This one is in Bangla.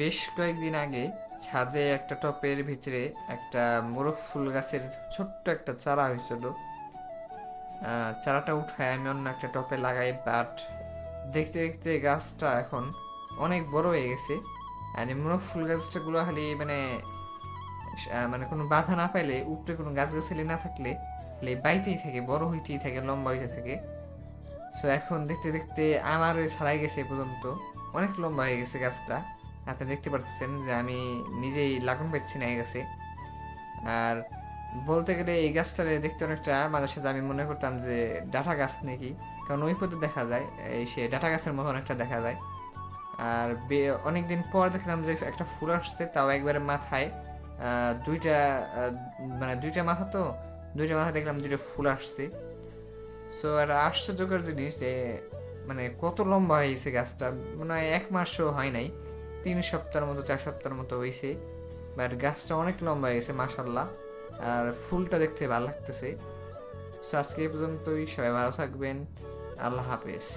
বেশ কয়েকদিন আগে ছাদে একটা টপের ভিতরে একটা মোরগ ফুল গাছের ছোট্ট একটা চারা হয়েছিল। চারাটা উঠায় আমি অন্য একটা টপে লাগাই, বাট দেখতে দেখতে গাছটা এখন অনেক বড় হয়ে গেছে। আর এই মোরগ ফুল গাছটা গুলো খালি মানে কোনো বাধা না পাইলে, উপরে কোনো গাছগাছালি না থাকলে খালি বাইতেই থাকে, বড় হইতেই থাকে, লম্বা হইতে থাকে। সো এখন দেখতে দেখতে আমার ওই ছাড়াই গেছে এ পর্যন্ত, অনেক লম্বা হয়ে গেছে গাছটা। আপনি দেখতে পাচ্ছেন যে আমি নিজেই লাগাম পাচ্ছি না এই গাছে। আর বলতে গেলে এই গাছটারে দেখতে অনেকটা মাঝে সাথে আমি মনে করতাম যে ডাঁটা গাছ নাকি, কারণ ওই পথে দেখা যায় এই সে ডাঁটা গাছের মতো অনেকটা দেখা যায়। আর অনেকদিন পর দেখলাম যে একটা ফুল আসছে, তাও একবারে মাথায় দুইটা, আহ, মানে দুইটা মাথা তো, দুইটা মাথা দেখলাম দুইটা ফুল আসছে। সো একটা আশ্চর্যকর জিনিস যে মানে কত লম্বা হয়ে গেছে গাছটা। মনে হয় 1 মাসও হয় নাই, 3 সপ্তাহের মতো 4 সপ্তাহের মতো হয়েছে। বাট গাছটা অনেক লম্বা হয়ে গেছে মাশাল্লাহ। আর ফুলটা দেখতে ভালো লাগতেছে। সো আজকে এই পর্যন্তই, সবাই ভালো থাকবেন। আল্লাহ হাফেজ।